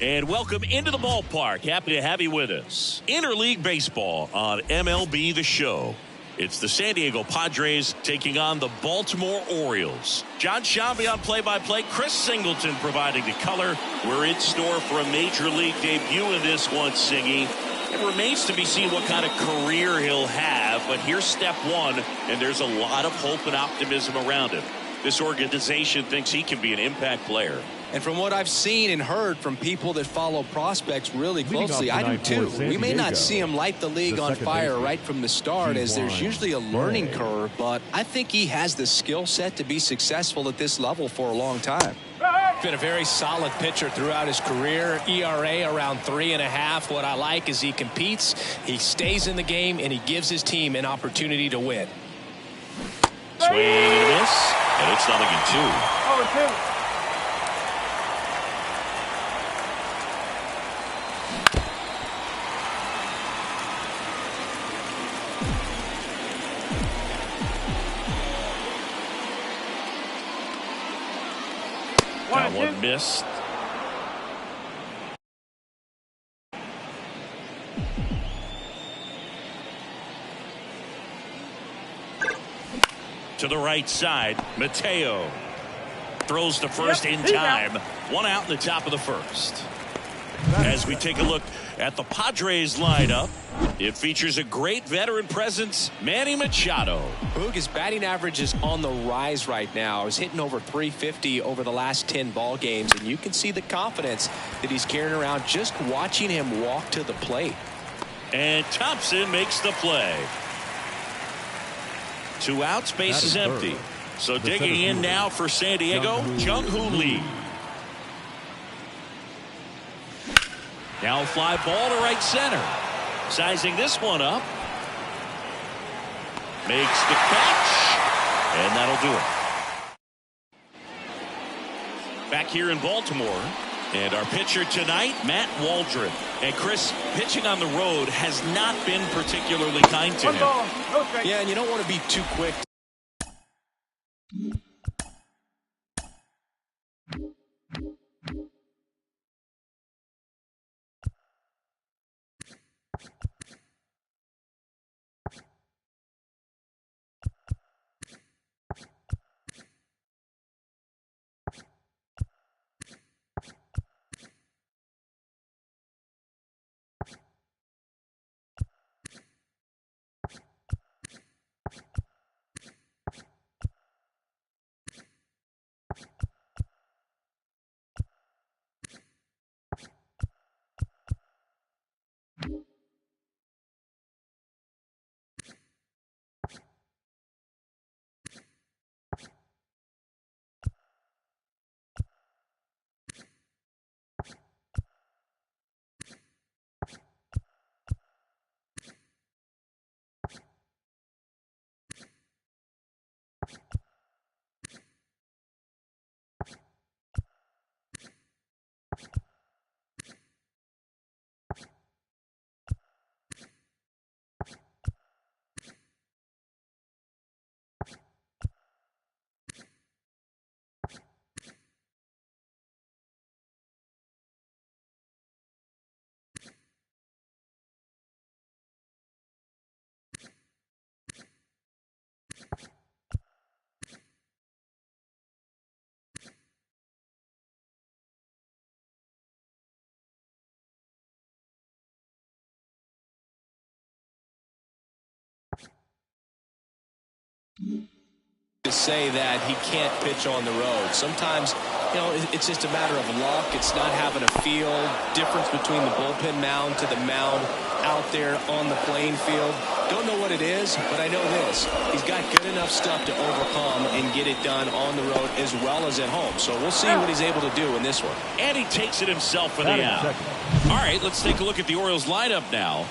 And welcome into the ballpark. Happy to have you with us. Interleague baseball on MLB The Show. It's the San Diego Padres taking on the Baltimore Orioles. John Shambi on play-by-play. Chris Singleton providing the color. We're in store for a major league debut in this one, Singy. It remains to be seen what kind of career he'll have, but here's step one, and there's a lot of hope and optimism around him. This organization thinks he can be an impact player. And from what I've seen and heard from people that follow prospects really closely, I do too. We may not see him light the league on fire right from the start, as there's usually a learning curve, but I think he has the skill set to be successful at this level for a long time. Been a very solid pitcher throughout his career. ERA around 3.5. What I like is he competes, he stays in the game, and he gives his team an opportunity to win. Swing and a miss, and it's 0-2. 0-2. That one missed. To the right side, Mateo throws to first in time. One out in the top of the first. As we take a look at the Padres lineup, it features a great veteran presence, Manny Machado. Boog, his batting average is on the rise right now. He's hitting over 350 over the last 10 ball games, and you can see the confidence that he's carrying around just watching him walk to the plate. And Thompson makes the play. 2 outs, base is empty. So digging in now for San Diego, Jung-Hoo Lee. Now fly ball to right center. Sizing this one up. Makes the catch. And that'll do it. Back here in Baltimore. And our pitcher tonight, Matt Waldron. And Chris, pitching on the road has not been particularly kind to him. Yeah, and you don't want to be too quick. To say that he can't pitch on the road. Sometimes, you know, it's just a matter of luck. It's not having a feel. Difference between the bullpen mound to the mound out there on the playing field. Don't know what it is, but I know this. He's got good enough stuff to overcome and get it done on the road as well as at home. So we'll see what he's able to do in this one. And he takes it himself for the out. All right, let's take a look at the Orioles lineup now.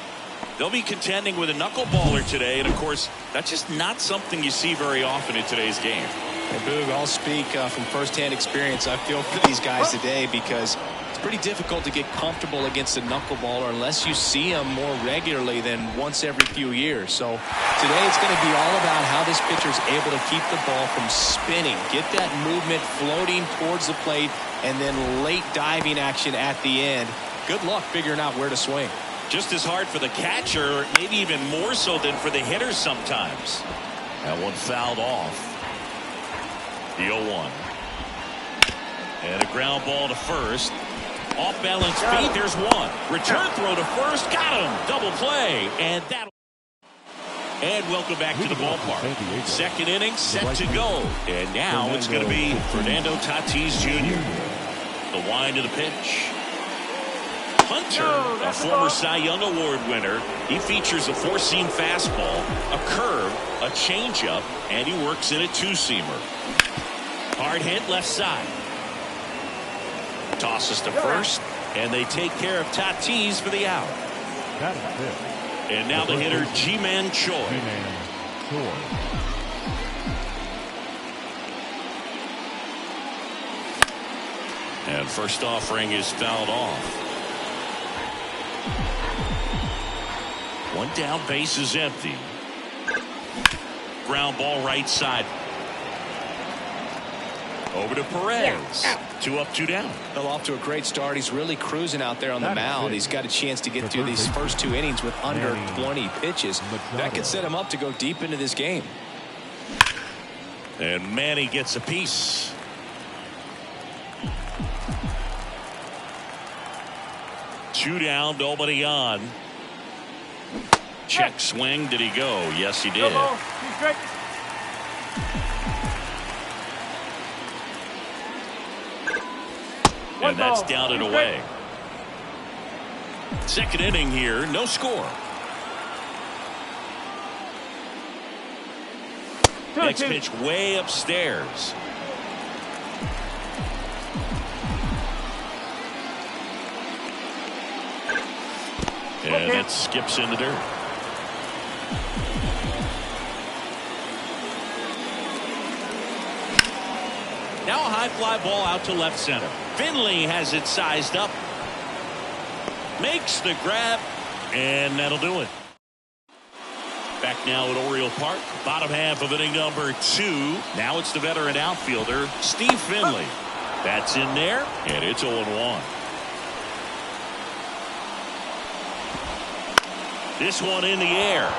They'll be contending with a knuckleballer today, and of course, that's just not something you see very often in today's game. And Boog, I'll speak from firsthand experience. I feel for these guys today because it's pretty difficult to get comfortable against a knuckleballer unless you see them more regularly than once every few years. So today it's going to be all about how this pitcher is able to keep the ball from spinning, get that movement floating towards the plate, and then late diving action at the end. Good luck figuring out where to swing. Just as hard for the catcher, maybe even more so than for the hitters sometimes. That one fouled off. The 0-1. And a ground ball to first. Off balance feet, there's one. Return throw to first, got him. Double play, and that. And welcome back to the ballpark. Second inning set to go. And now it's going to be Fernando Tatis Jr. The wind of the pitch. Hunter, a former Cy Young Award winner. He features a four-seam fastball, a curve, a changeup, and he works in a two-seamer. Hard hit left side. Tosses to first, and they take care of Tatis for the out. And now the hitter, Ji-Man Choi. And first offering is fouled off. One down, base is empty. Ground ball right side. Over to Perez. 2 up, 2 down. Well, off to a great start. He's really cruising out there on the mound. He's got a chance to get through these first 2 innings with under 20 pitches. That could set him up to go deep into this game. And Manny gets a piece. Two down, nobody on. Check swing. Did he go? Yes, he did. And that's down and away. Second inning here, no score. Next pitch way upstairs. And it skips in the dirt. Now a high fly ball out to left center. Finley has it sized up. Makes the grab, and that'll do it. Back now at Oriole Park, bottom half of inning number 2. Now it's the veteran outfielder, Steve Finley. That's in there, and it's 0-1. This one in the air.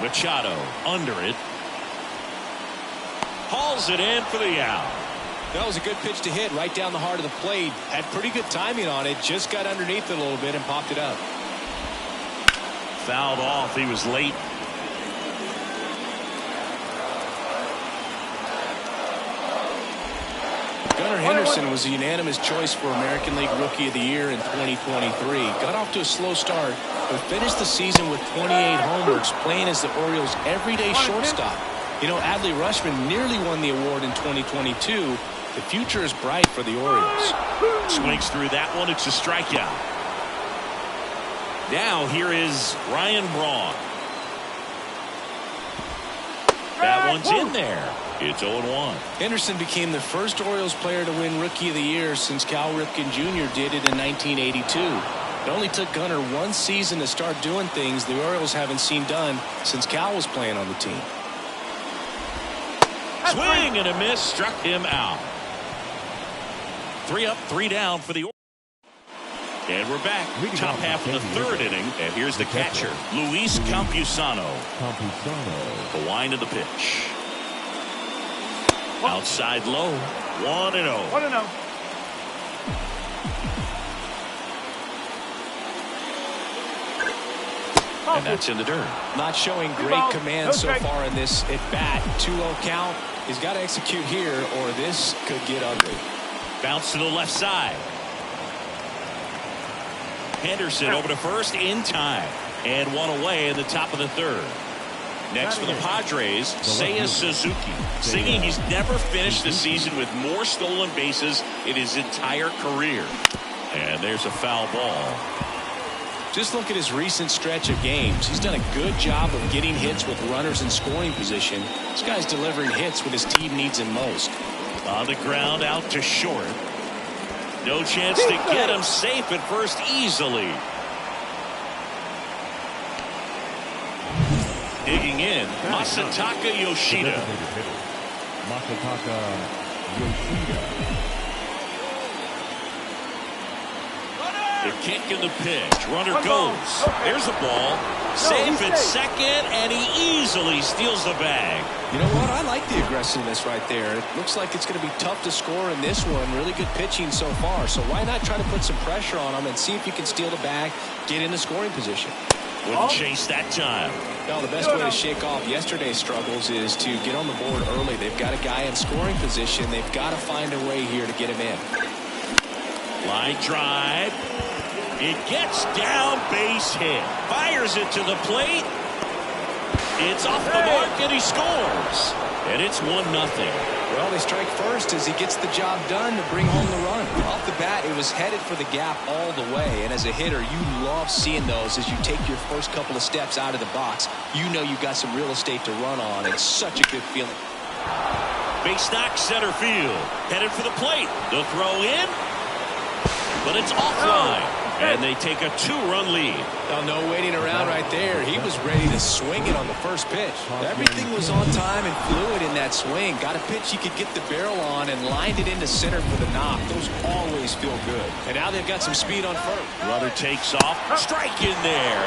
Machado under it. Hauls it in for the out. That was a good pitch to hit right down the heart of the plate. Had pretty good timing on it. Just got underneath it a little bit and popped it up. Fouled off. He was late. Gunnar Henderson was a unanimous choice for American League Rookie of the Year in 2023. Got off to a slow start, but finished the season with 28 homers, playing as the Orioles' everyday shortstop. You know, Adley Rutschman nearly won the award in 2022. The future is bright for the Orioles. Swings through that one. It's a strikeout. Now here is Ryan Braun. That one's in there. It's 0-1. Henderson became the first Orioles player to win Rookie of the Year since Cal Ripken Jr. did it in 1982. It only took Gunnar one season to start doing things the Orioles haven't seen done since Cal was playing on the team. Swing and a miss, struck him out. 3 up, 3 down for the Orioles. And we're back. Top half of the third inning. And here's the catcher, Luis Campusano. The wind of the pitch. Outside low. 1-0. 1-0. And that's in the dirt. Not showing great command so far in this at-bat. 2-0 count. He's got to execute here or this could get ugly. Bounce to the left side. Henderson over to first in time. And one away in the top of the third. Next for the Padres, Seiya Suzuki. Singing he's never finished the season with more stolen bases in his entire career. And there's a foul ball. Just look at his recent stretch of games. He's done a good job of getting hits with runners in scoring position. This guy's delivering hits when his team needs him most. On the ground, out to short. No chance to get him safe at first easily. Digging in, Masataka Yoshida. Masataka Yoshida. The kick and the pitch. Runner goes. There's the ball. Safe at second, and he easily steals the bag. You know what? I like the aggressiveness right there. It looks like it's going to be tough to score in this one. Really good pitching so far. So why not try to put some pressure on him and see if you can steal the bag, get in the scoring position. Wouldn't chase that time. Well, the best way to shake off yesterday's struggles is to get on the board early. They've got a guy in scoring position. They've got to find a way here to get him in. Line drive. It gets down, base hit. Fires it to the plate. It's off the mark, and he scores. And it's 1-0. Well, they strike first as he gets the job done to bring home the run. Off the bat, it was headed for the gap all the way. And as a hitter, you love seeing those as you take your first couple of steps out of the box. You know you've got some real estate to run on. It's such a good feeling. Base knock, center field. Headed for the plate. The throw in. But it's offline. And they take a 2-run lead. Oh, no waiting around right there. He was ready to swing it on the first pitch. Everything was on time and fluid in that swing. Got a pitch he could get the barrel on and lined it into center for the knock. Those always feel good. And now they've got some speed on first. Runner takes off. Strike in there.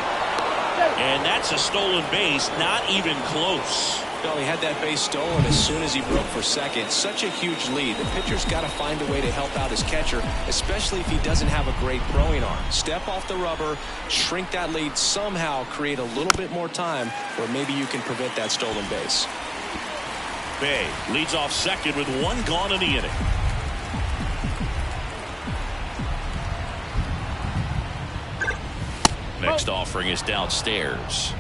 And that's a stolen base. Not even close. Well, he had that base stolen as soon as he broke for second. Such a huge lead. The pitcher's got to find a way to help out his catcher, especially if he doesn't have a great throwing arm. Step off the rubber, shrink that lead, somehow create a little bit more time where maybe you can prevent that stolen base. Bay leads off second with 1 gone in the inning. Next offering is downstairs.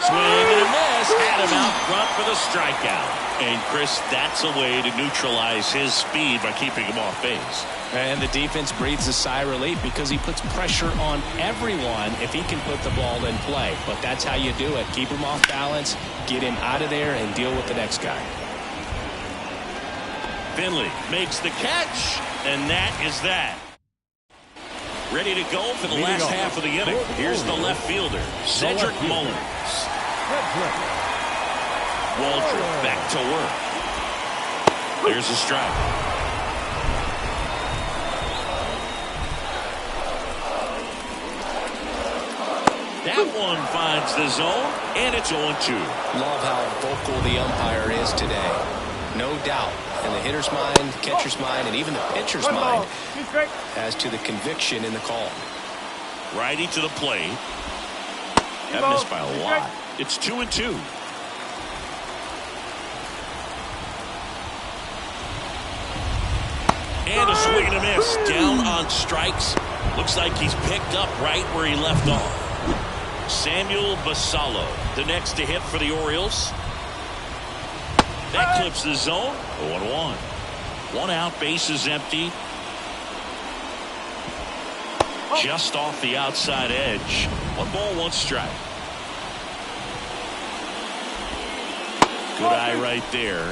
Swing and a miss. Had him out front for the strikeout. And Chris, that's a way to neutralize his speed by keeping him off base. And the defense breathes a sigh of relief because he puts pressure on everyone if he can put the ball in play. But that's how you do it. Keep him off balance, get him out of there, and deal with the next guy. Finley makes the catch, and that is that. Ready to go for the last half of the inning. Here's the left fielder, Cedric Mullins. Waldrop back to work. There's a strike. That one finds the zone, and it's 0-2. Love how vocal the umpire is today. No doubt. In the hitter's mind, catcher's mind, and even the pitcher's mind as to the conviction in the call. Righty to the plate. That missed by a lot. It's 2-2. And a swing and a miss. Down on strikes. Looks like he's picked up right where he left off. Samuel Basallo, the next to hit for the Orioles. That clips the zone. 0-1. 1 out, base is empty. Just off the outside edge. 1 ball, 1 strike. Good eye right there.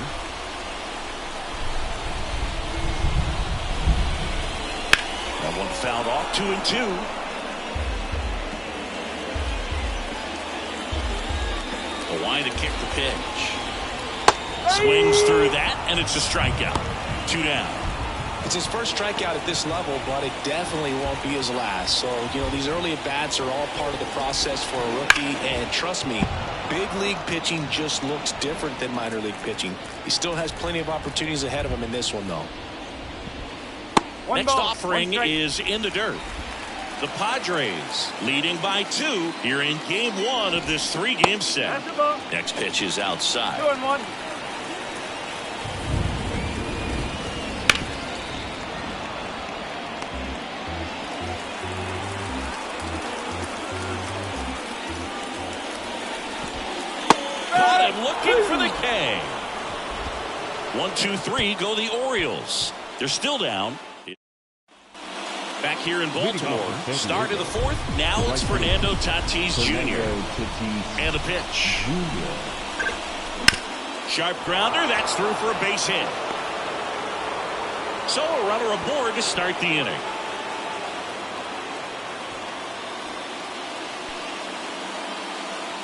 That one fouled off. 2-2. Why to kick the pitch. Swings through that, and it's a strikeout. 2 down. It's his first strikeout at this level, but it definitely won't be his last. So, you know, these early at-bats are all part of the process for a rookie. And trust me, big league pitching just looks different than minor league pitching. He still has plenty of opportunities ahead of him in this one, though. Next offering is in the dirt. The Padres leading by 2 here in game 1 of this 3-game set. Next pitch is outside. 2-1. Caught time looking for the K. 1-2-3 go the Orioles. They're still down. Back here in Baltimore, start of the fourth. Now it's Fernando Tatis Jr. And the pitch. Sharp grounder, that's through for a base hit. So a runner aboard to start the inning.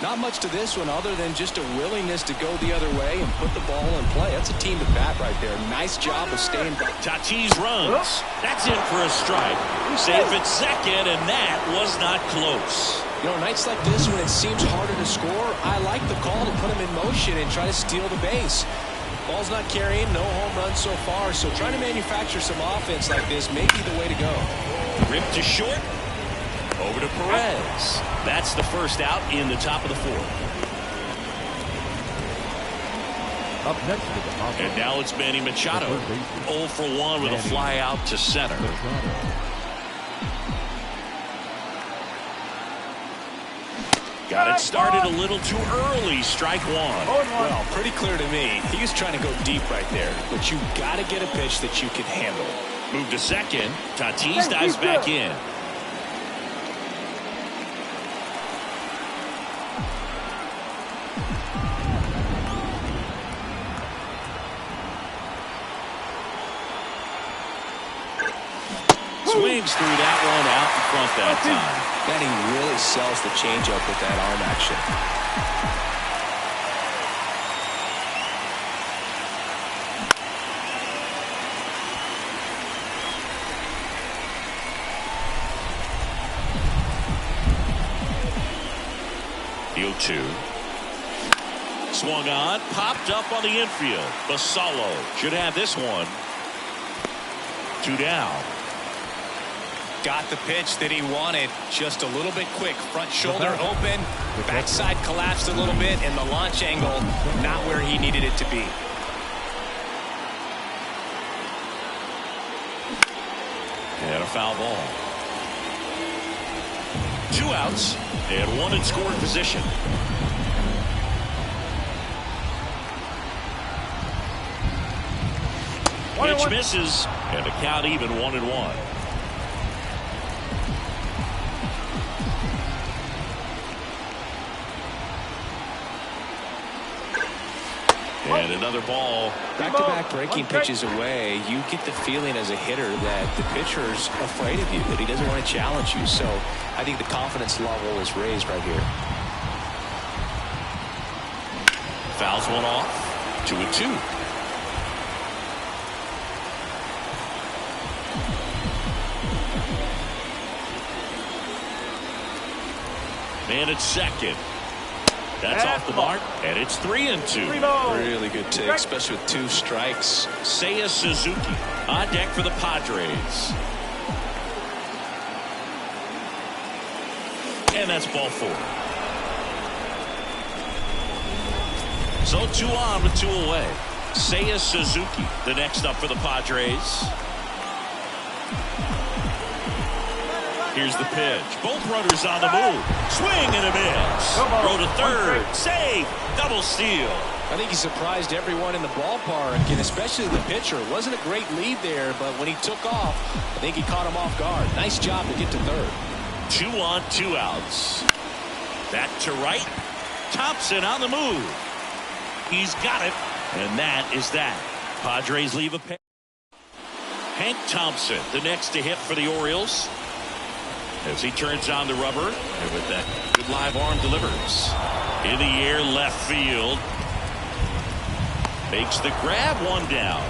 Not much to this one other than just a willingness to go the other way and put the ball in play. That's a team at bat right there. Nice job of staying back. Tatis runs. That's in for a strike. Safe at second, and that was not close. You know, nights like this when it seems harder to score, I like the call to put him in motion and try to steal the base. Ball's not carrying, no home runs so far, so trying to manufacture some offense like this may be the way to go. Ripped to short. Over to Perez. That's the first out in the top of the fourth. Up next to the top. And now it's Manny Machado. 0 for 1 with a fly out to center. Got it started a little too early. Strike one. Well, pretty clear to me. He was trying to go deep right there, but you got to get a pitch that you can handle. Move to second. Tatis dives back in. Swings through that one out in front that time. Man, he really sells the changeup with that arm action. The 0-2. Swung on, popped up on the infield. Basallo should have this one. 2 down. Got the pitch that he wanted, just a little bit quick. Front shoulder open, backside collapsed a little bit, and the launch angle not where he needed it to be. And a foul ball. 2 outs and 1 in scoring position. Pitch misses, and the count even 1-1. And another ball. Back-to-back breaking pitches away, you get the feeling as a hitter that the pitcher's afraid of you, that he doesn't want to challenge you. So I think the confidence level is raised right here. Fouls one off. 2-2. Man at second. That's off the mark, and it's 3-2. Really good take, especially with 2 strikes. Seiya Suzuki on deck for the Padres. And that's ball 4. So 2 on with 2 away. Seiya Suzuki, the next up for the Padres. Here's the pitch. Both runners on the move. Swing and a miss. Throw to third. Save. Double steal. I think he surprised everyone in the ballpark, and especially the pitcher. It wasn't a great lead there, but when he took off, I think he caught him off guard. Nice job to get to third. 2 on, 2 outs. Back to right. Thompson on the move. He's got it. And that is that. Padres leave a pair. Hank Thompson, the next to hit for the Orioles. As he turns on the rubber, and with that good live arm delivers. In the air, left field. Makes the grab, 1 down.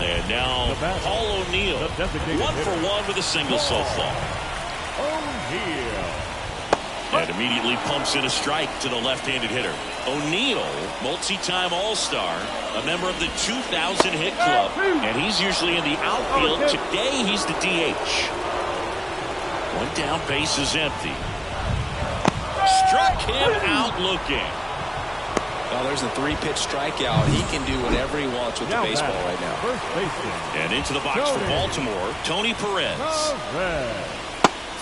And now Paul O'Neill, 1 for 1 with a single so far. And immediately pumps in a strike to the left-handed hitter. O'Neill, multi-time All-Star, a member of the 2000 hit club, and he's usually in the outfield. Today, he's the DH. 1 down, base is empty. Struck him out looking. Well, there's a 3-pitch strikeout. He can do whatever he wants with the baseball right now. And into the box for Baltimore, Tony Perez.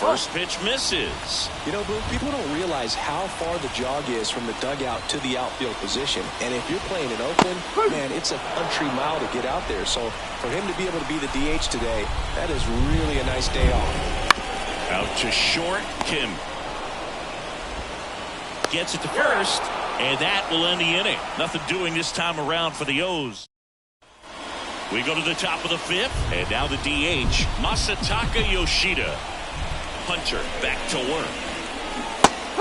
First pitch misses. You know, Boone, people don't realize how far the jog is from the dugout to the outfield position. And if you're playing in Oakland, man, it's a country mile to get out there. So for him to be able to be the DH today, that is really a nice day off. Out to short, Kim. Gets it to first, and that will end the inning. Nothing doing this time around for the O's. We go to the top of the fifth, and now the DH, Masataka Yoshida. Hunter back to work.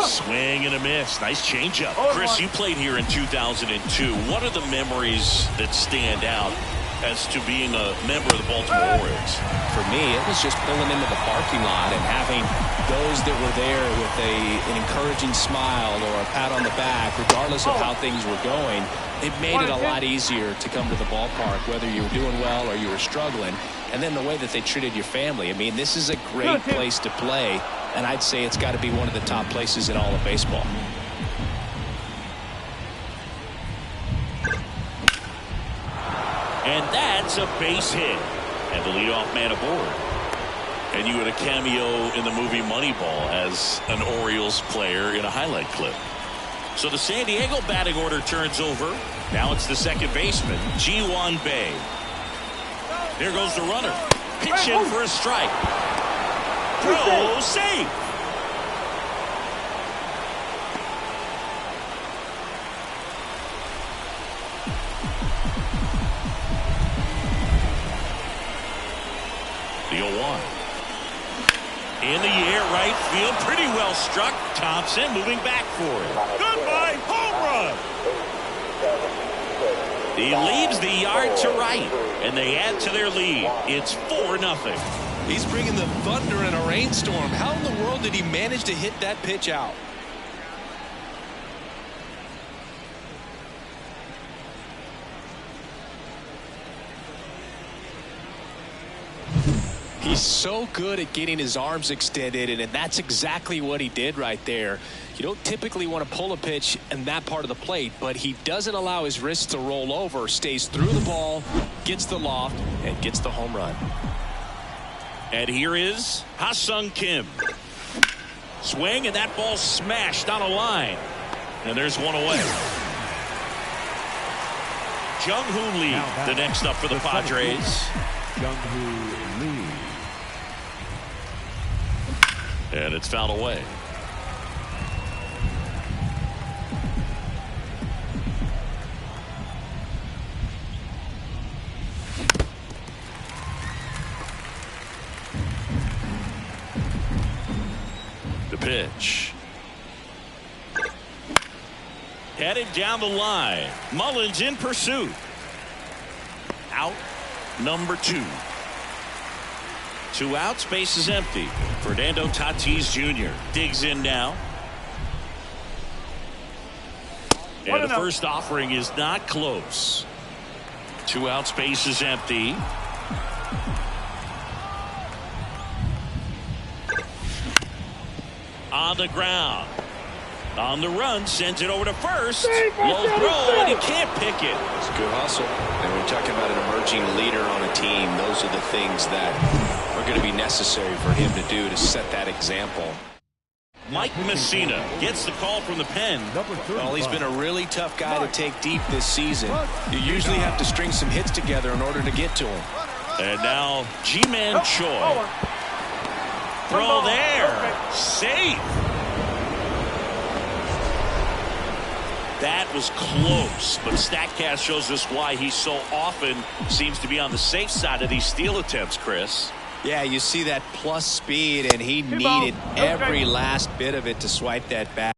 Swing and a miss. Nice changeup. Chris, you played here in 2002. What are the memories that stand out as to being a member of the Baltimore Orioles? For me, it was just pulling into the parking lot and having those that were there with an encouraging smile or a pat on the back, regardless of how things were going. It made it a lot easier to come to the ballpark, whether you were doing well or you were struggling. And then the way that they treated your family. I mean, this is a great place to play, and I'd say it's got to be one of the top places in all of baseball. And that's a base hit. And the leadoff man aboard. And you had a cameo in the movie Moneyball as an Orioles player in a highlight clip. So the San Diego batting order turns over. Now it's the second baseman, Ji-Hwan Bae. Here goes the runner. Pitch in for a strike. Throw, safe. The 0-1. In the air, right field, pretty well struck. Thompson moving back for it. Goodbye, home run. He leaves the yard to right, and they add to their lead. It's 4-0. He's bringing the thunder in a rainstorm. How in the world did he manage to hit that pitch out? He's so good at getting his arms extended, and that's exactly what he did right there. You don't typically want to pull a pitch in that part of the plate, but he doesn't allow his wrists to roll over, stays through the ball, gets the loft, and gets the home run. And here is Ha-Sung Kim. Swing, and that ball smashed on a line. And there's one away. Jung-Hoo Lee, the next up for the Padres. Jung-Hoo Lee. And it's fouled away. The pitch. Headed down the line. Mullins in pursuit. Out number 2. 2 outs, base is empty. Fernando Tatis Jr. digs in now. And the first offering is not close. 2 outs, base is empty. On the ground. On the run, sends it over to first. Low throw, and he can't pick it. It's a good hustle. And when you're talking about an emerging leader on a team, those are the things that are going to be necessary for him to do to set that example. Mike Messina gets the call from the pen. Well, he's been a really tough guy to take deep this season. You usually have to string some hits together in order to get to him. And now Ji-Man Choi. Throw there. Safe. That was close, but StatCast shows us why he so often seems to be on the safe side of these steal attempts, Chris. Yeah, you see that plus speed, and he needed every last bit of it to swipe that bag.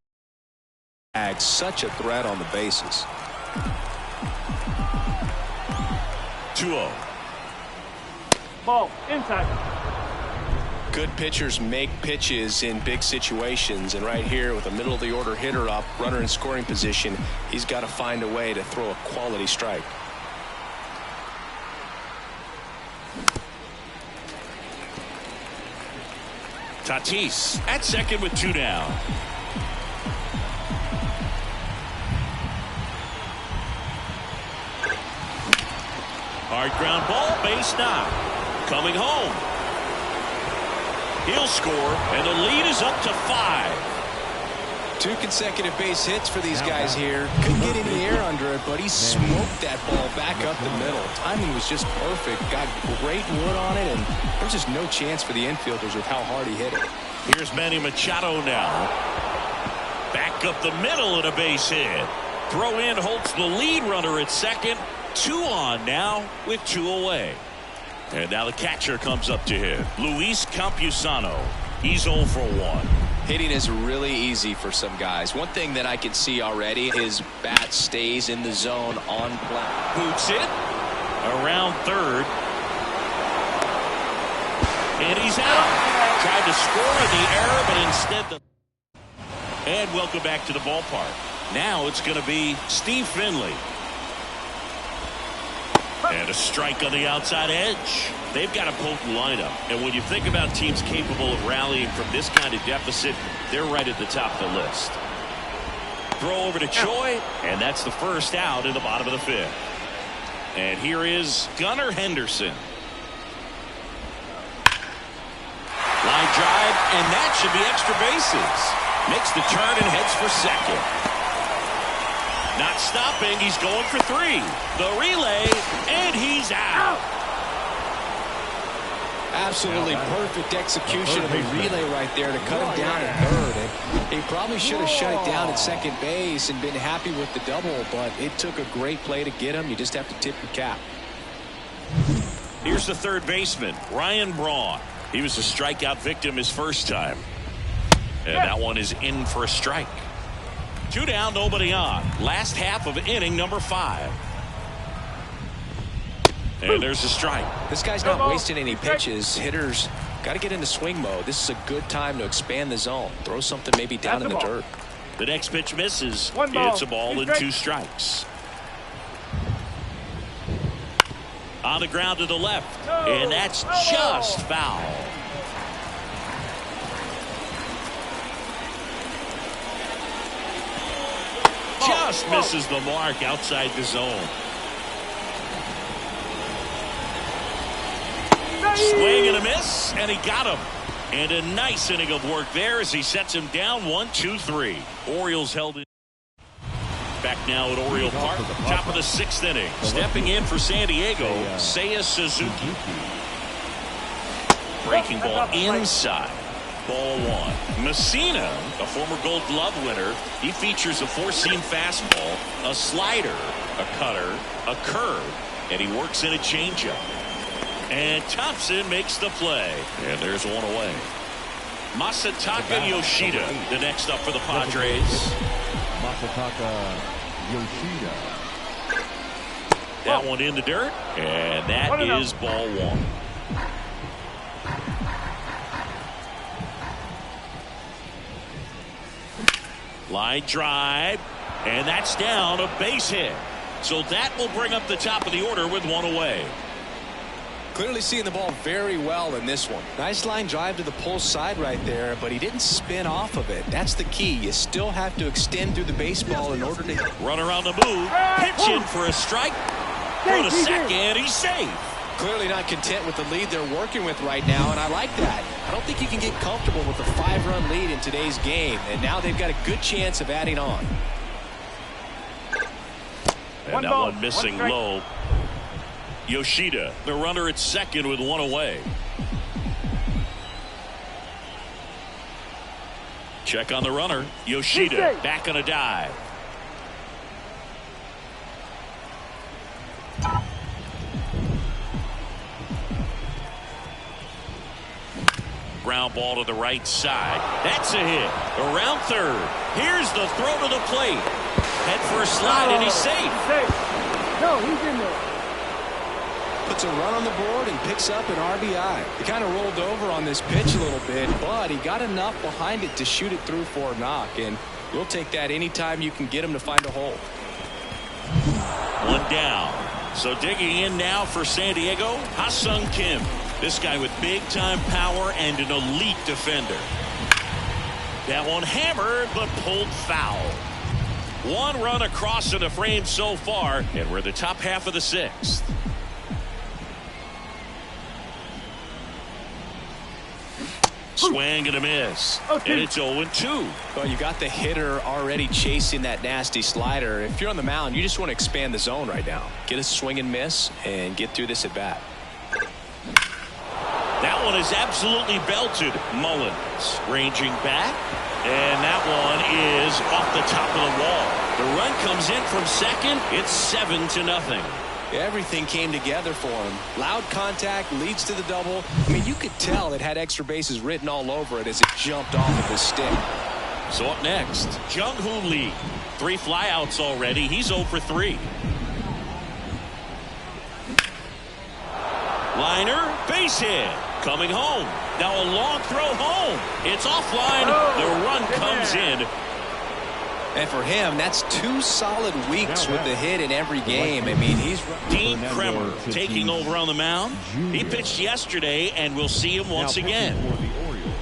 Such a threat on the bases. 2-0. Ball inside. Good pitchers make pitches in big situations, and right here with a middle of the order hitter up, runner in scoring position, he's got to find a way to throw a quality strike. Tatis at second with 2 down. Hard ground ball, base knock. Coming home. He'll score, and the lead is up to 5. 2 consecutive base hits for these guys here. Couldn't get any air under it, but he smoked that ball back up the middle. Timing was just perfect. Got great wood on it, and there's just no chance for the infielders with how hard he hit it. Here's Manny Machado now. Back up the middle and a base hit. Throw in Holt's the lead runner at second. 2 on now with 2 away. And now the catcher comes up to him. Luis Campusano. He's 0 for 1. Hitting is really easy for some guys. One thing that I can see already, his bat stays in the zone on play. Boots it around third. And he's out. Tried to score in the error, but instead And welcome back to the ballpark. Now it's going to be Steve Finley. And a strike on the outside edge. They've got a potent lineup. And when you think about teams capable of rallying from this kind of deficit, they're right at the top of the list. Throw over to Choi, and that's the first out in the bottom of the 5th. And here is Gunnar Henderson. Line drive, and that should be extra bases. Makes the turn and heads for second. Not stopping, he's going for 3. The relay, and he's out. Absolutely perfect execution of the relay right there to cut him down at third. And he probably should have shut it down at second base and been happy with the double, but it took a great play to get him. You just have to tip your cap. Here's the third baseman, Ryan Braun. He was a strikeout victim his first time. And that one is in for a strike. 2 down, nobody on. Last half of inning number 5. And there's a strike. This guy's not wasting any pitches. Hitters got to get into swing mode. This is a good time to expand the zone. Throw something maybe down in the dirt. The next pitch misses. It's a ball and 2 strikes. On the ground to the left. And that's just foul. Just misses the mark outside the zone. Swing and a miss, and he got him. And a nice inning of work there as he sets him down 1-2-3. Orioles held it. Back now at Oriole Park, top of the 6th inning. Stepping in for San Diego, Seiya Suzuki. Breaking ball inside. Ball 1. Messina, a former Gold Glove winner, he features a 4-seam fastball, a slider, a cutter, a curve, and he works in a changeup. And Thompson makes the play. And there's 1 away. Masataka Yoshida, the next up for the Padres. Masataka Yoshida. That one in the dirt, and that is ball 1. Line drive, and that's down, a base hit. So that will bring up the top of the order with 1 away. Clearly seeing the ball very well in this one. Nice line drive to the pull side right there, but he didn't spin off of it. That's the key. You still have to extend through the baseball in order to hit. Runner on the move, pitch in for a strike. Go to second, he's safe. Clearly not content with the lead they're working with right now, and I like that. I don't think you can get comfortable with a 5-run lead in today's game, and now they've got a good chance of adding on. And that one missing low. Yoshida, the runner at second with 1 away. Check on the runner. Yoshida back on a dive. Ground ball to the right side. That's a hit. Around third. Here's the throw to the plate. Head for a slide, and he's safe. No, he's in there. Puts a run on the board and picks up an RBI. He kind of rolled over on this pitch a little bit, but he got enough behind it to shoot it through for a knock, and we'll take that anytime you can get him to find a hole. 1 down. So digging in now for San Diego, Ha-Sung Kim. This guy with big-time power and an elite defender. That one hammered, but pulled foul. 1 run across in the frame so far, and we're the top half of the 6th. Swing and a miss. And it's 0-2. Well, you got the hitter already chasing that nasty slider. If you're on the mound, you just want to expand the zone right now. Get a swing and miss and get through this at bat. That one is absolutely belted. Mullins ranging back. And that one is off the top of the wall. The run comes in from second. It's 7-0. Everything came together for him. Loud contact leads to the double. I mean, you could tell it had extra bases written all over it as it jumped off of his stick. So up next, Jung-Hoo Lee. 3 flyouts already. He's 0 for 3. Liner, base hit. Coming home. Now a long throw home. It's offline. The run comes in. And for him, that's 2 solid weeks with the hit in every game. I mean, he's... Dean Kremer taking over on the mound. He pitched yesterday, and we'll see him once again.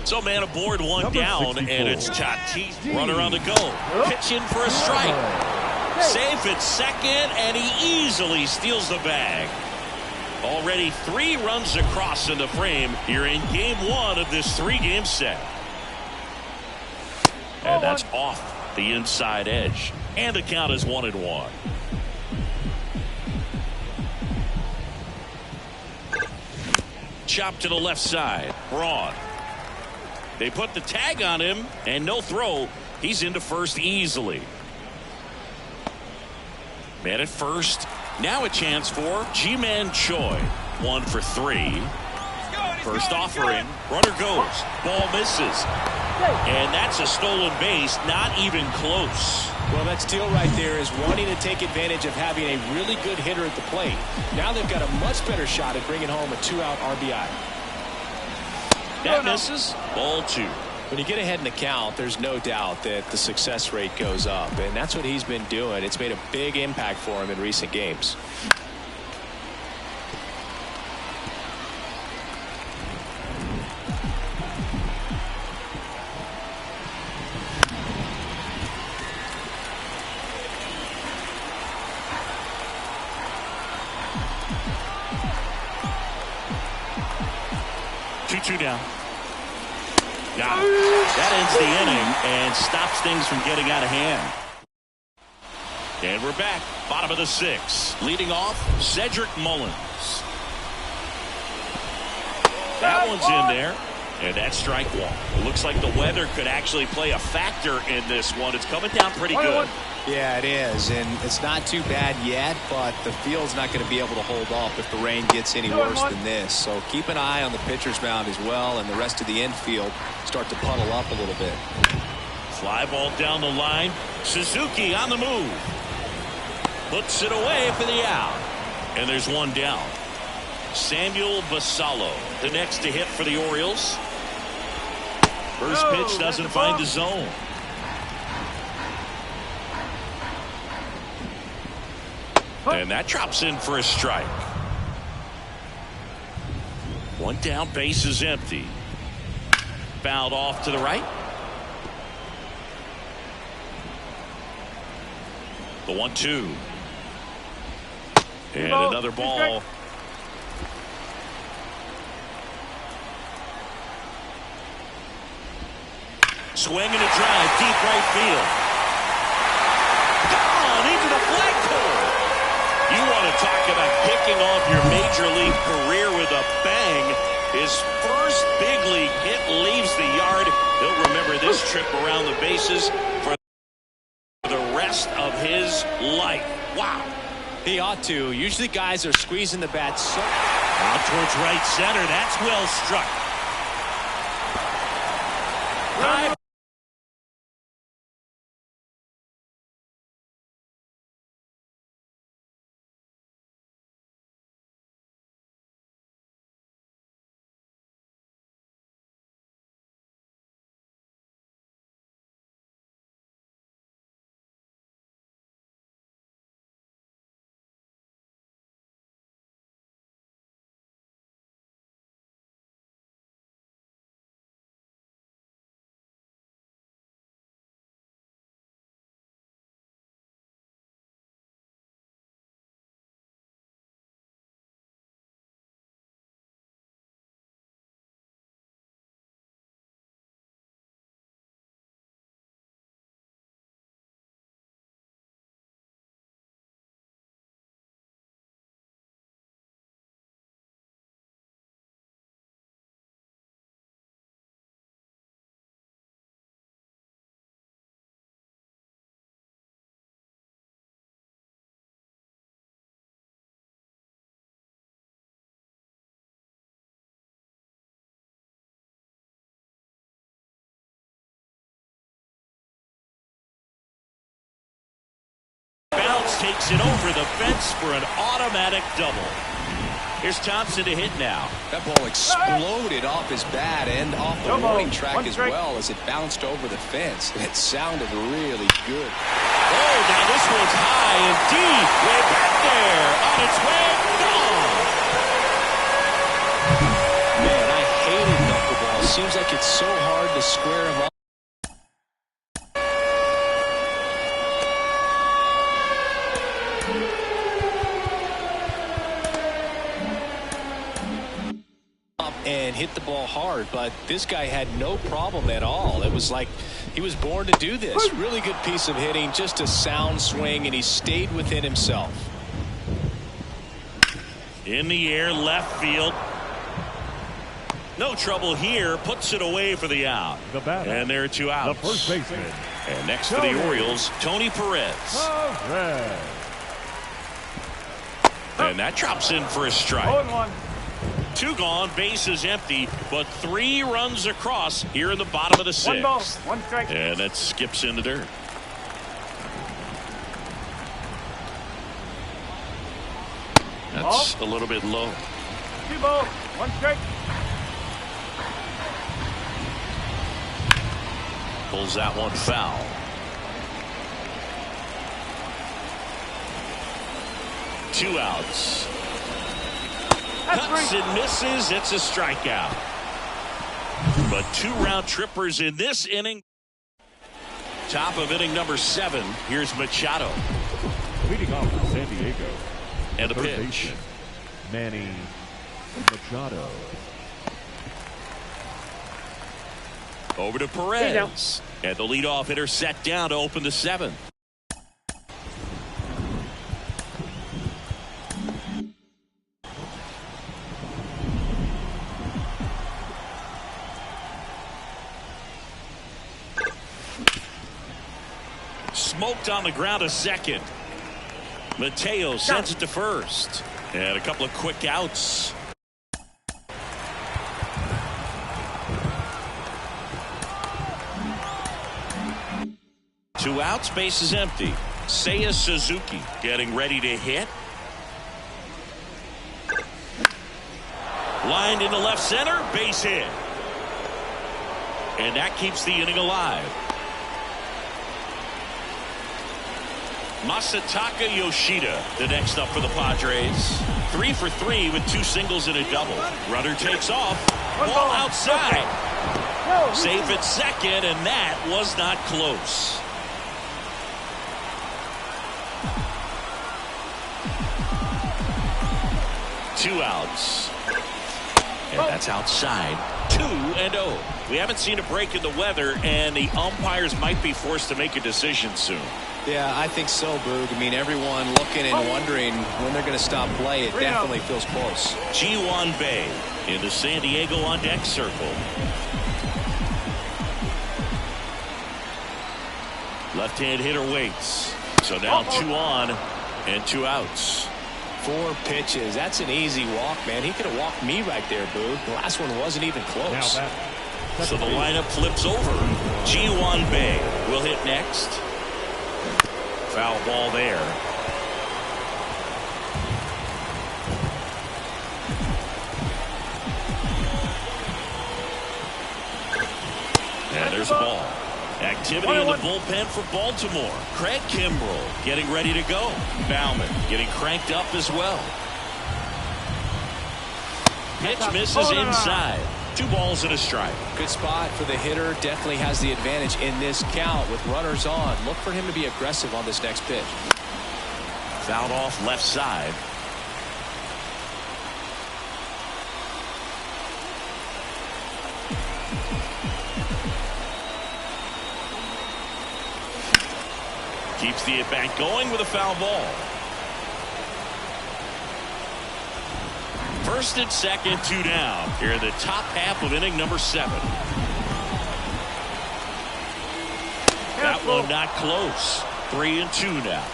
So man aboard, 1 down, and it's Tatis. Runner on the go. Pitching for a strike. Safe at second, and he easily steals the bag. Already 3 runs across in the frame here in game 1 of this 3-game set. And that's off the inside edge. And the count is 1-1. Chop to the left side. Braun. They put the tag on him, and no throw. He's into first easily. Man at first. Now a chance for Ji-Man Choi. 1 for 3. First offering. Runner goes. Ball misses. And that's a stolen base. Not even close. Well, that steal right there is wanting to take advantage of having a really good hitter at the plate. Now they've got a much better shot at bringing home a 2-out RBI. That misses. Ball 2. When you get ahead in the count, there's no doubt that the success rate goes up, and that's what he's been doing. It's made a big impact for him in recent games. Two down. Got it. That ends the inning and stops things from getting out of hand. And we're back. Bottom of the 6th. Leading off, Cedric Mullins. That one's in there. And that's strike 1. It looks like the weather could actually play a factor in this one. It's coming down pretty good. Yeah, it is, and it's not too bad yet, but the field's not going to be able to hold off if the rain gets any worse than this. So keep an eye on the pitcher's mound as well, and the rest of the infield start to puddle up a little bit. Fly ball down the line. Suzuki on the move. Puts it away for the out. And there's 1 down. Samuel Basallo, the next to hit for the Orioles. First pitch doesn't find the zone. And that drops in for a strike. 1 down, base is empty. Fouled off to the right. The 1-2. And another ball. Swing and a drive, deep right field. Gone into the flagpole. You want to talk about kicking off your major league career with a bang. His first big league hit leaves the yard. He'll remember this trip around the bases for the rest of his life. Wow. He ought to. Usually guys are squeezing the bat so out towards right center. That's well struck. High takes it over the fence for an automatic double. Here's Thompson to hit now. That ball exploded off his bat and off the warning track as well as it bounced over the fence. It sounded really good. Oh, now this one's high and deep. Way back there. On its way. Gone. Man, I hated knuckleball. Seems like it's so hard to square him up. And hit the ball hard, but this guy had no problem at all. It was like he was born to do this. Really good piece of hitting, just a sound swing, and he stayed within himself. In the air, left field. No trouble here. Puts it away for the out. And there are 2 outs. The first baseman. And next for the Orioles, Tony Perez. And that drops in for a strike. 0-1. 2 gone, bases empty, but 3 runs across here in the bottom of the 6th. 1 ball, 1 strike. And that skips in the dirt. That's a little bit low. 2 balls, 1 strike. Pulls that one foul. Two outs. Cuts and misses. It's a strikeout. But 2 round trippers in this inning. Top of inning number 7. Here's Machado. Leading off for San Diego. And a Third pitch. baseman, Manny Machado. Over to Perez. And the leadoff hitter set down to open the 7th. Smoked on the ground to second. Mateo sends it to first. And a couple of quick outs. Two outs, base is empty. Seiya Suzuki getting ready to hit. Lined into left center, base hit. And that keeps the inning alive. Masataka Yoshida, the next up for the Padres. 3 for 3 with 2 singles and a double. Runner takes off. Ball outside. Safe at second, and that was not close. Two outs. And that's outside. 2-0. We haven't seen a break in the weather, and the umpires might be forced to make a decision soon. Yeah, I think so, Boog. I mean, everyone looking and wondering when they're going to stop play. It definitely feels close. Ji-Hwan Bae in the San Diego on deck circle. Left-hand hitter waits. So now 2 on and 2 outs. 4 pitches. That's an easy walk, man. He could have walked me right there, Boog. The last one wasn't even close. So the lineup flips over. Ji-Hwan Bae will hit next. Foul ball there. And there's a ball. Activity in the bullpen for Baltimore. Craig Kimbrell getting ready to go. Bauman getting cranked up as well. Pitch misses inside. 2 balls and a strike. Good spot for the hitter. Definitely has the advantage in this count with runners on. Look for him to be aggressive on this next pitch. Fouled off left side. Keeps the at-bat going with a foul ball. First and second, 2 down. Here in the top half of inning number 7. That one not close. 3-2 now.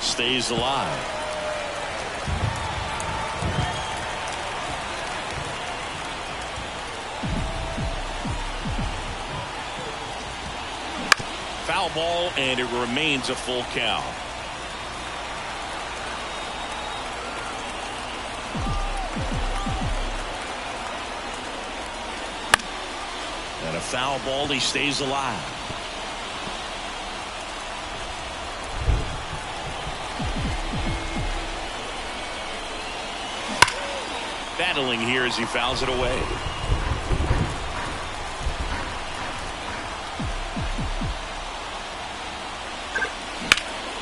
Stays alive. foul ball, and it remains a full count. And a foul ball, he stays alive. Battling here as he fouls it away.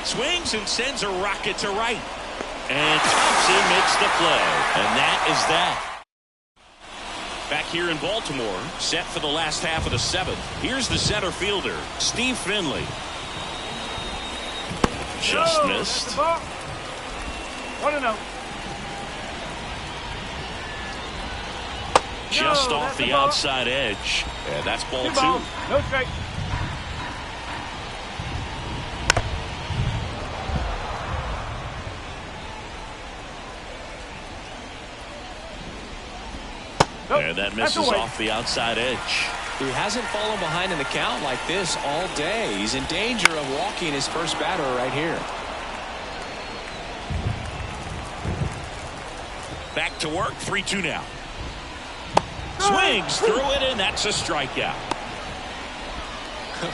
Swings and sends a rocket to right. And Thompson makes the play. And that is that. Back here in Baltimore, set for the last half of the seventh. Here's the center fielder, Steve Finley. Just missed. 1-0. Just off the outside edge. And that's ball 2. No strike. And that misses off the outside edge. He hasn't fallen behind in the count like this all day. He's in danger of walking his first batter right here. Back to work, 3-2 now. Swings through it, and that's a strikeout.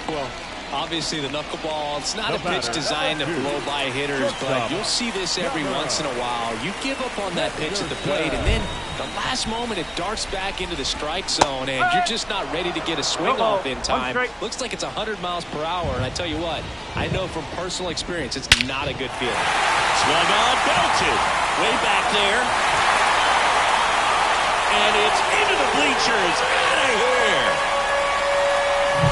Well, obviously the knuckleball, it's not a pitch designed to blow by hitters, but you'll see this every once in a while. You give up on that pitch at the plate, and then the last moment it darts back into the strike zone, and you're just not ready to get a swing off in time. Looks like it's 100 miles per hour, and I tell you what, I know from personal experience it's not a good feeling. Swung on, belted, way back there. And it's into the bleachers, out of here.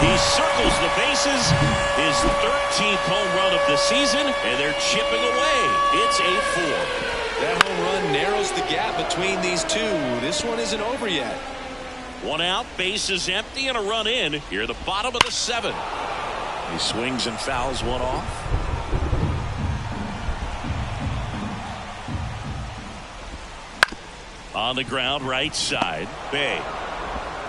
He circles the bases, his 13th home run of the season, and they're chipping away. It's 8-4. That home run narrows the gap between these two. This one isn't over yet. 1 out, base is empty, and a run in. Here at the bottom of the 7th. He swings and fouls one off. On the ground, right side. Bay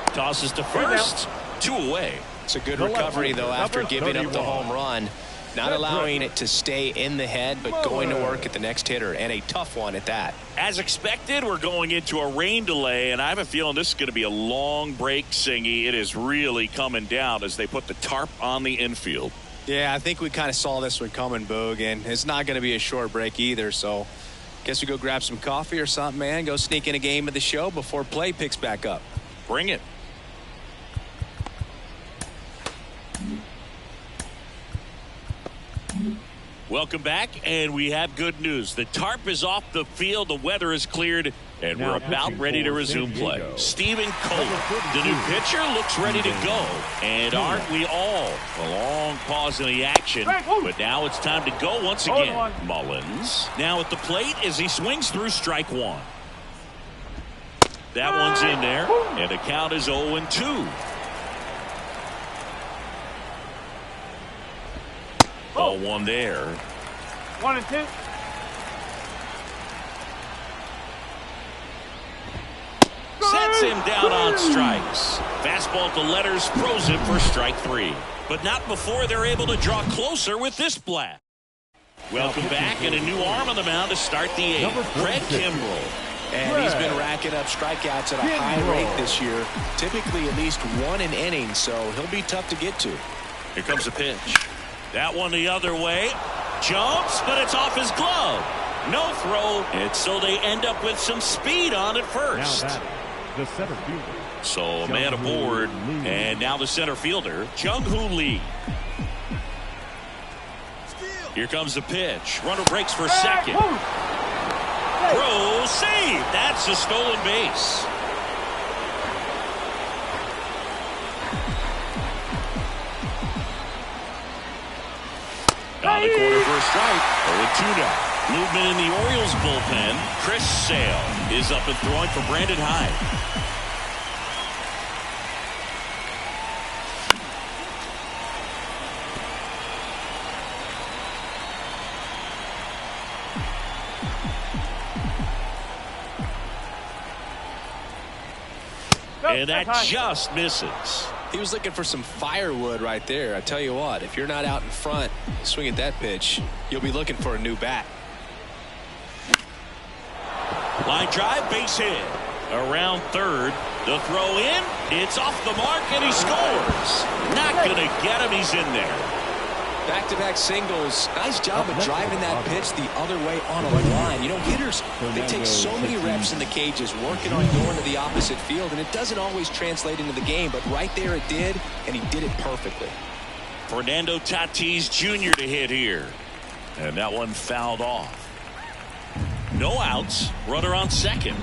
tosses to first. 2 away. It's a good recovery, though, after giving up the home run. Not allowing it to stay in the head, but going to work at the next hitter, and a tough one at that. As expected, we're going into a rain delay, and I have a feeling this is going to be a long break, Singy. It is really coming down as they put the tarp on the infield. Yeah, I think we kind of saw this one coming, Boog, and it's not going to be a short break either, so guess we go grab some coffee or something, man. Go sneak in a game of the show before play picks back up. Bring it. Welcome back, and we have good news. The tarp is off the field, the weather is cleared, and we're about ready to resume play. Stephen Kohler, the new pitcher, looks ready to go. And aren't we all? A long pause in the action, but now it's time to go once again. Mullins now at the plate as he swings through strike 1. That one's in there, and the count is 0-2. 0-1 there. 1-2. Sets him down on strikes. Fastball to letters, throws him for strike 3. But not before they're able to draw closer with this blast. Welcome back, and a new arm on the mound to start the 8th. Craig Kimbrell. And he's been racking up strikeouts at a high rate this year. Typically at least 1 an inning, so he'll be tough to get to. Here comes the pitch. That one the other way. Jumps, but it's off his glove. No throw, and so they end up with some speed on at first. Now the center fielder. So a man aboard, and now the center fielder, Jung-Hoo Lee. Here comes the pitch. Runner breaks for second. Throw, save. That's a stolen base. On the corner for a strike. 0-2 now. Movement in the Orioles bullpen. Chris Sale is up and throwing for Brandon Hyde. And that just misses. He was looking for some firewood right there. I tell you what, if you're not out in front swinging that pitch, you'll be looking for a new bat. Line drive, base hit. Around third, the throw in, it's off the mark, and he scores. Not going to get him, he's in there. Back-to-back singles. Nice job of driving that pitch the other way on a line. You know, hitters, they take so many reps in the cages working on going to the opposite field, and it doesn't always translate into the game, but right there it did, and he did it perfectly. Fernando Tatis Jr. to hit here. And that one fouled off. No outs, runner on second.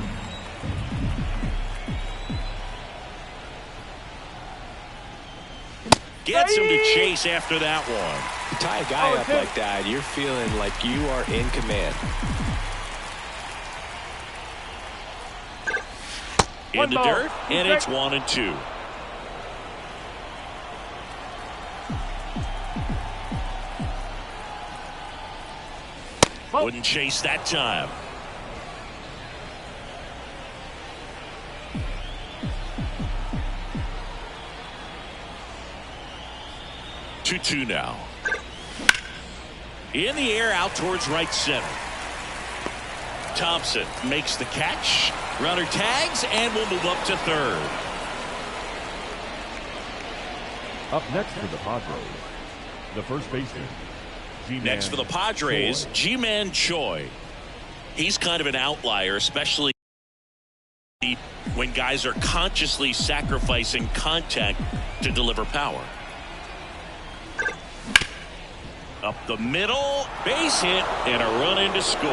Gets him to chase after that one. You tie a guy up like that, you're feeling like you are in command. In the dirt, and it's 1-2. Wouldn't chase that time. Two now. In the air out towards right center. Thompson makes the catch. Runner tags and will move up to third. Up next for the Padres, the first baseman. Next for the Padres, Ji-Man Choi. He's kind of an outlier, especially when guys are consciously sacrificing contact to deliver power. Up the middle, base hit, and a run in to score.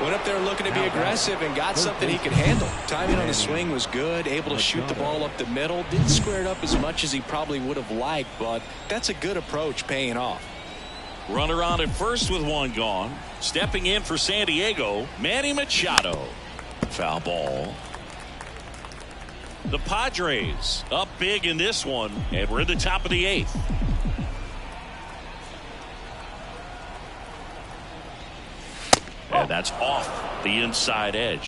Went up there looking to be aggressive and got something he could handle. Timing on the swing was good, able to shoot the ball up the middle. Didn't square it up as much as he probably would have liked, but that's a good approach paying off. Runner on at first with one gone. Stepping in for San Diego, Manny Machado. Foul ball. The Padres up big in this one, and we're at the top of the eighth. And that's off the inside edge.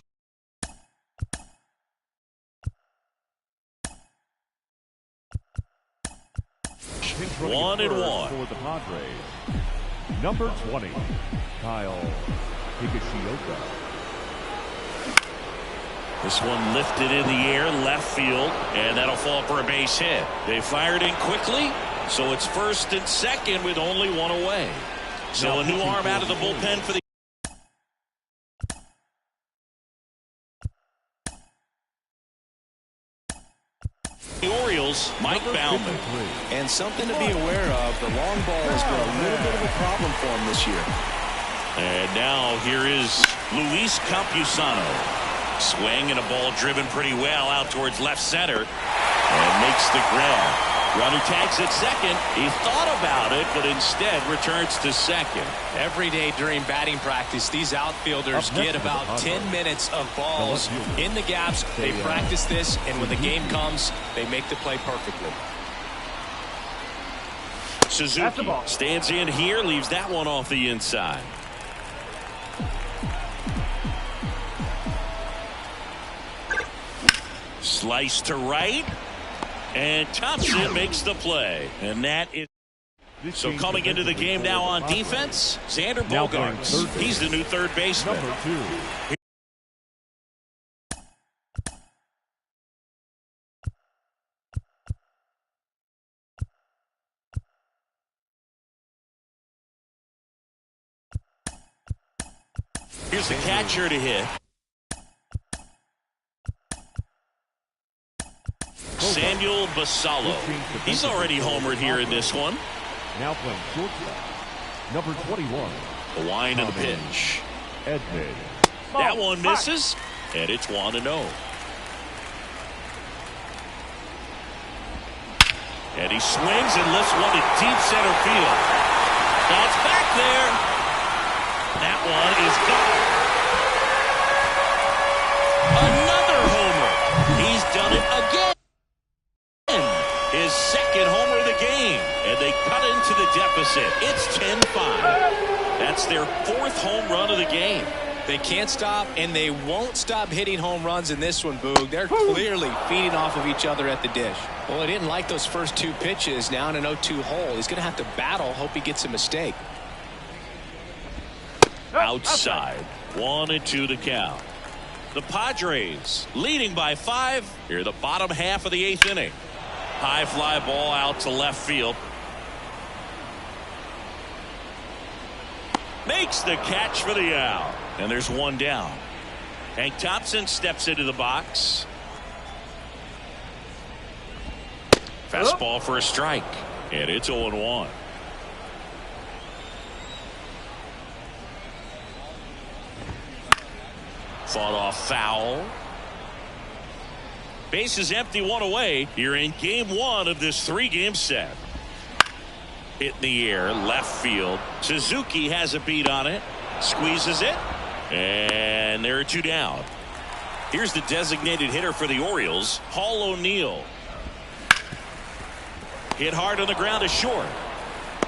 1-1 for the Padres. Number 20, Kyle Higashioka. This one lifted in the air, left field, and that'll fall for a base hit. They fired in quickly, so it's first and second with only one away. So a new arm out of the bullpen for the Orioles, Mike Baumann. And something to be aware of, the long ball has been a little bit of a problem for him this year. And now here is Luis Campusano. Swing and a ball driven pretty well out towards left center and makes the grab. Runner tags at second. He thought about it, but instead returns to second. Every day during batting practice, these outfielders get about 10 minutes of balls in the gaps. They practice this, and when the game comes, they make the play perfectly. Suzuki stands in here, leaves that one off the inside. Slice to right, and Thompson makes the play, and that is so coming into the game now on defense. Xander Bogaerts, he's the new third baseman. Number 2. Here's the catcher to hit. Samuel Basallo. He's already homered here in this one. Now playing shortstop. Number 21. The wind of the pitch. Edmund. That one misses, and it's 1-0. And he swings and lifts one to deep center field. That's back there. That one is gone. Another homer. He's done it again. His second homer of the game, and they cut into the deficit. It's 10-5. That's their fourth home run of the game. They can't stop, and they won't stop hitting home runs in this one, Boog. They're clearly feeding off of each other at the dish. Well, he didn't like those first 2 pitches. Now in an 0-2 hole, he's going to have to battle, hope he gets a mistake. Outside, 1-2 to count. The Padres leading by 5 here the bottom half of the 8th inning. High fly ball out to left field. Makes the catch for the out. And there's 1 down. Hank Thompson steps into the box. Fastball for a strike. And it's 0-1. Fought off foul. Base is empty, 1 away. You're in game 1 of this 3-game set. Hit in the air, left field. Suzuki has a beat on it. Squeezes it. And there are 2 down. Here's the designated hitter for the Orioles, Paul O'Neill. Hit hard on the ground to short.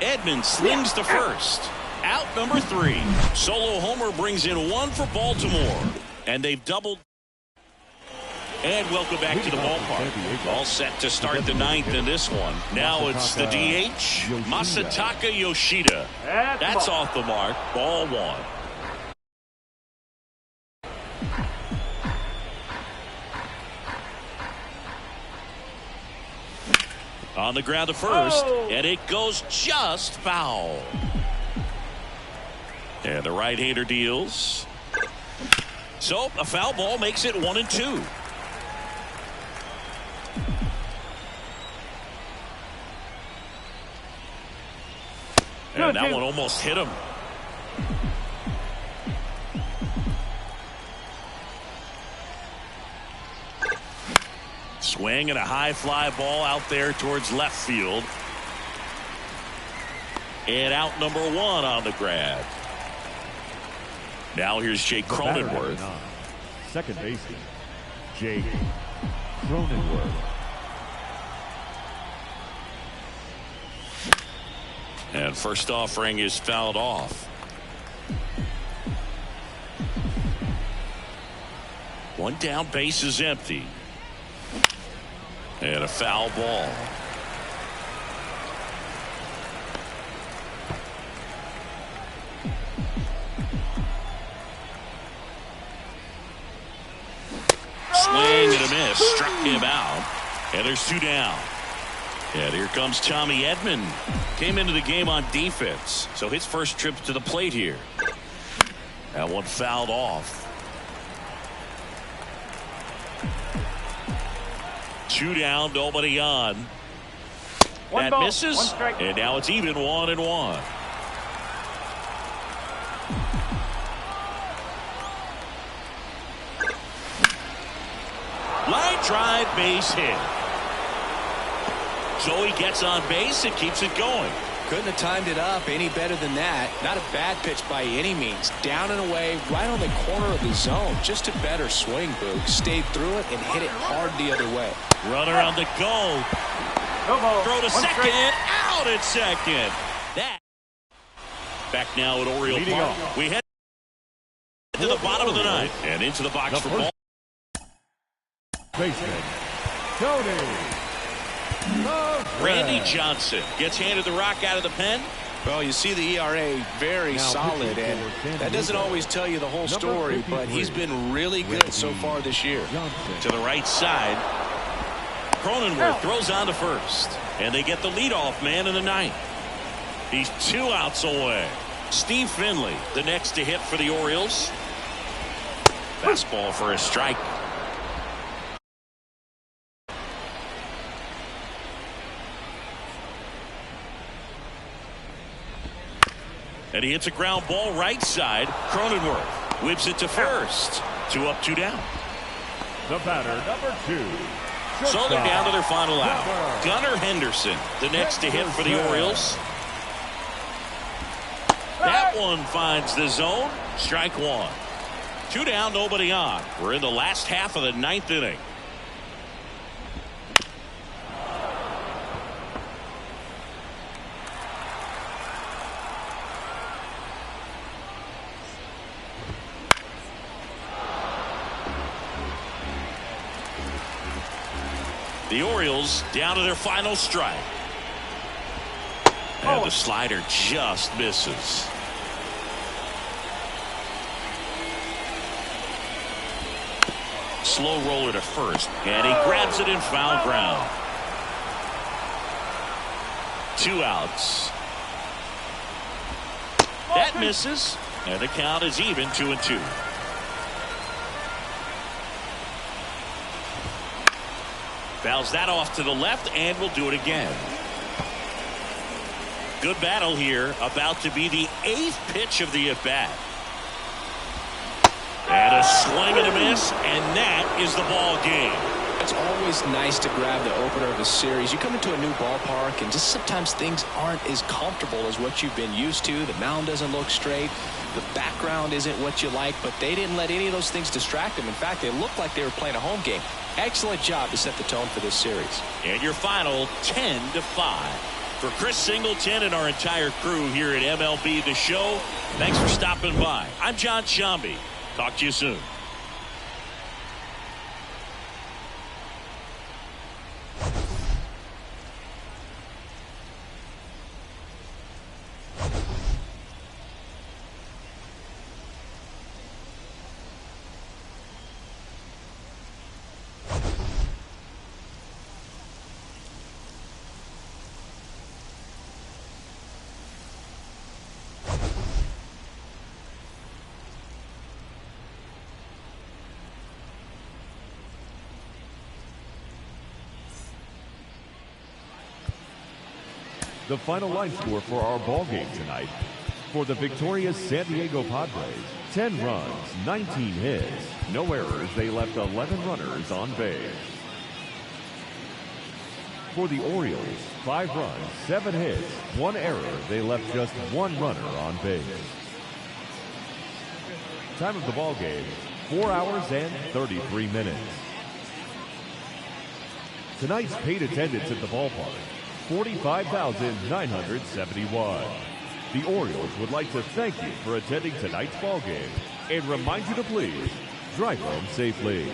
Edmonds slings to first. Out number 3. Solo homer brings in 1 for Baltimore. And they've doubled. And welcome back to the ballpark. All set to start the 9th in this one. Now it's the DH, Masataka Yoshida. That's off the mark. Ball 1. On the ground to first, and it goes just foul. And the right-hander deals. So a foul ball makes it 1-2. And that one almost hit him. Swing and a high fly ball out there towards left field. And out number 1 on the grab. Now here's Jake Cronenworth. Second baseman, Jake Cronenworth. And first offering is fouled off. One down, base is empty. And a foul ball. Swing and a miss. Struck him out. And there's 2 down. And here comes Tommy Edman. Came into the game on defense. So his first trip to the plate here. That one fouled off. 2 down, nobody on. That ball, misses. 1 strike. And now it's even 1-1. Line drive, base hit. So he gets on base and keeps it going. Couldn't have timed it up any better than that. Not a bad pitch by any means. Down and away, right on the corner of the zone. Just a better swing, Boog. Stayed through it and hit it hard the other way. Runner on the go. No ball. Throw to 1 second. strike. Out at second. That. Back now at Oriole Leading Park. off. We head to the bottom of the 9th. And into the box for ball. Baseman, Tony. Randy Johnson gets handed the rock out of the pen. Well, you see the ERA very solid, and that doesn't always tell you the whole story, but he's been really good so far this year. To the right side. Cronenworth throws on to first. And they get the leadoff man in the 9th. He's 2 outs away. Steve Finley, the next to hit for the Orioles. Fastball for a strike. And he hits a ground ball right side. Cronenworth whips it to first. 2 up, 2 down. The batter, number 2. So they're down to their final out. Gunnar Henderson, the next to hit for the Orioles. That one finds the zone. Strike 1. 2 down, nobody on. We're in the last half of the 9th inning. The Orioles down to their final strike. And the slider just misses. Slow roller to first, and he grabs it in foul ground. 2 outs. That misses, and the count is even 2-2. Fouls that off to the left, and will do it again. Good battle here, about to be the 8th pitch of the at-bat. And a swing and a miss, and that is the ball game. It's always nice to grab the opener of a series. You come into a new ballpark, and just sometimes things aren't as comfortable as what you've been used to. The mound doesn't look straight. The background isn't what you like, but they didn't let any of those things distract them. In fact, they looked like they were playing a home game. Excellent job to set the tone for this series. And your final 10-5. For Chris Singleton and our entire crew here at MLB The Show, thanks for stopping by. I'm John Shambi. Talk to you soon. The final line score for our ball game tonight. For the victorious San Diego Padres, 10 runs, 19 hits, no errors. They left 11 runners on base. For the Orioles, 5 runs, 7 hits, 1 error. They left just 1 runner on base. Time of the ball game, 4 hours and 33 minutes. Tonight's paid attendance at the ballpark, 45,971. The Orioles would like to thank you for attending tonight's ball game and remind you to please drive home safely.